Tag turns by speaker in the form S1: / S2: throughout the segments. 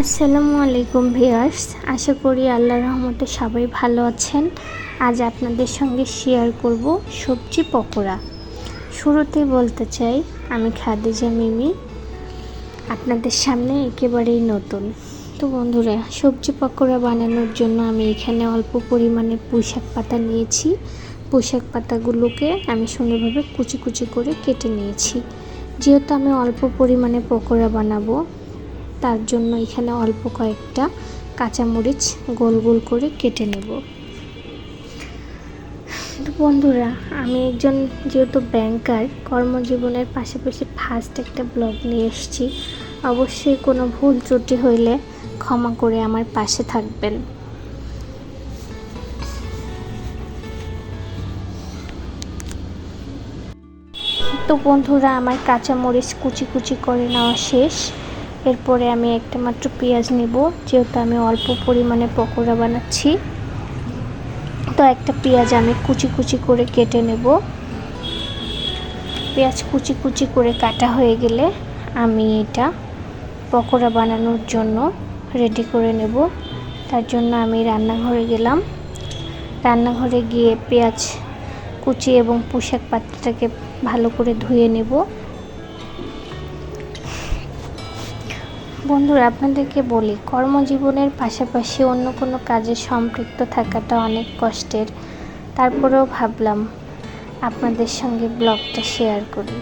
S1: আসসালামু আলাইকুম ভিউয়ার্স, আশা করি আল্লাহর রহমতে সবাই ভালো আছেন। আজ আপনাদের সঙ্গে শেয়ার করব সবজি পকোড়া। শুরুতেই বলতে চাই আমি খাদিজা মিমি, আপনাদের সামনে একেবারেই নতুন। তো বন্ধুরা, সবজি পকোড়া বানানোর জন্য আমি এখানে অল্প পরিমাণে পুঁইশাক পাতা নিয়েছি। পুঁইশাক পাতাগুলোকে আমি সুন্দরভাবে কুচি কুচি করে কেটে নিয়েছি। যেহেতু আমি অল্প পরিমাণে পকোড়া বানাবো, তার জন্য এখানে অল্প কয়েকটা কাঁচামরিচ গোল গোল করে কেটে নেব। তো বন্ধুরা, আমি একজন যেহেতু ব্যাংকার, কর্মজীবনের পাশাপাশি ফার্স্ট একটা ব্লগ নিয়ে এসেছি। অবশ্যই কোনো ভুল ত্রুটি হইলে ক্ষমা করে আমার পাশে থাকবেন। তো বন্ধুরা, আমার কাঁচামরিচ কুচি কুচি করে নেওয়া শেষ। এরপরে আমি একটা মাত্র পেঁয়াজ নেব, যেহেতু আমি অল্প পরিমাণে পকোড়া বানাচ্ছি। তো একটা পেঁয়াজ আমি কুচি কুচি করে কেটে নেব। পেঁয়াজ কুচি কুচি করে কাটা হয়ে গেলে আমি এটা পকোড়া বানানোর জন্য রেডি করে নেব। তার জন্য আমি রান্নাঘরে গেলাম। রান্নাঘরে গিয়ে পেঁয়াজ কুচি এবং পুঁইশাক পাতাটাকে ভালো করে ধুয়ে নেব। বন্ধুরা, আপনাদেরকে বলি, কর্মজীবনের পাশাপাশি অন্য কোনো কাজে সম্পৃক্ত থাকাটা অনেক কষ্টের। তারপরেও ভাবলাম আপনাদের সঙ্গে ব্লগটা শেয়ার করি।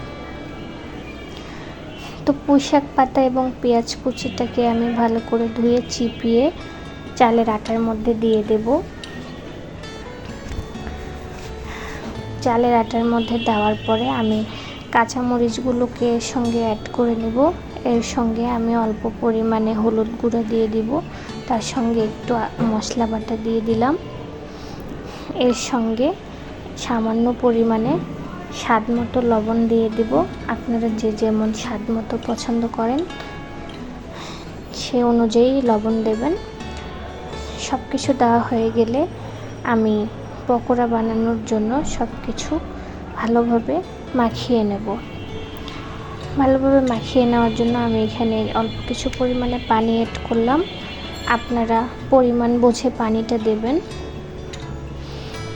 S1: তো পুঁইশাক পাতা এবং পেঁয়াজ কুচিটাকে আমি ভালো করে ধুয়ে চিপিয়ে চালের আটার মধ্যে দিয়ে দেব। চালের আটার মধ্যে দেওয়ার পরে আমি কাঁচামরিচগুলোকে সঙ্গে অ্যাড করে নেব। এর সঙ্গে আমি অল্প পরিমাণে হলুদ গুঁড়ো দিয়ে দিব, তার সঙ্গে একটু মশলা বাটা দিয়ে দিলাম। এর সঙ্গে সামান্য পরিমাণে স্বাদ মতো লবণ দিয়ে দিব। আপনারা যে যেমন স্বাদ মতো পছন্দ করেন সে অনুযায়ী লবণ দেবেন। সব কিছু দেওয়া হয়ে গেলে আমি পকোড়া বানানোর জন্য সব কিছু ভালোভাবে মাখিয়ে নেব। ভালোভাবে মাখিয়ে নেওয়ার জন্য আমি এখানে অল্প কিছু পরিমাণে পানি অ্যাড করলাম। আপনারা পরিমাণ বুঝে পানিটা দেবেন।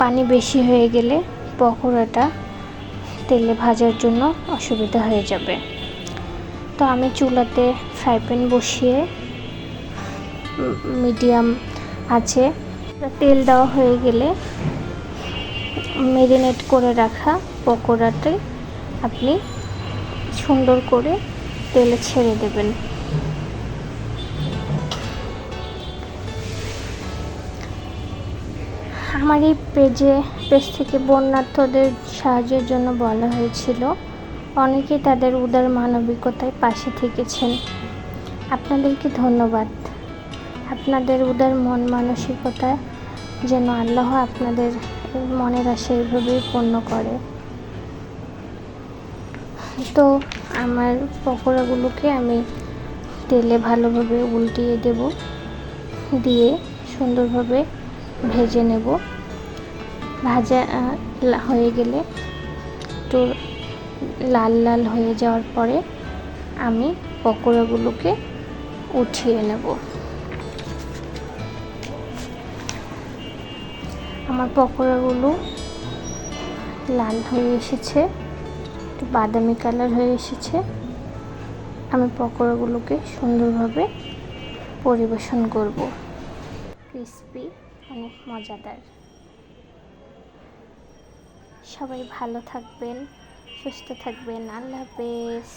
S1: পানি বেশি হয়ে গেলে পকোড়াটা তেলে ভাজার জন্য অসুবিধা হয়ে যাবে। তো আমি চুলাতে ফ্রাই প্যান বসিয়ে মিডিয়াম আছে তেল দেওয়া হয়ে গেলে ম্যারিনেট করে রাখা পকোড়াটি আপনি সুন্দর করে তেলে ছেড়ে দেবেন। আমার এই পেজ থেকে বন্যার্থদের সাহায্যের জন্য বলা হয়েছিল। অনেকে তাদের উদার মানবিকতায় পাশে থেকেছেন। আপনাদেরকে ধন্যবাদ। আপনাদের উদার মন মানসিকতা যেন আল্লাহ আপনাদের মনের আশা এইভাবেই পূর্ণ করে। তো আমার পকোড়াগুলোকে আমি তেলে ভালোভাবে উল্টিয়ে দেব, দিয়ে সুন্দরভাবে ভেজে নেব। ভাজা হয়ে গেলে একটু লাল লাল হয়ে যাওয়ার পরে আমি পকোড়াগুলোকে উঠিয়ে নেব। আমার পকোড়াগুলো লাল হয়ে এসেছে, একটু বাদামি কালার হয়ে এসেছে। আমি পকোড়াগুলোকে সুন্দরভাবে পরিবেশন করব। ক্রিসপি, অনেক মজাদার। সবাই ভালো থাকবেন, সুস্থ থাকবেন। আল্লাহ হাফেজ।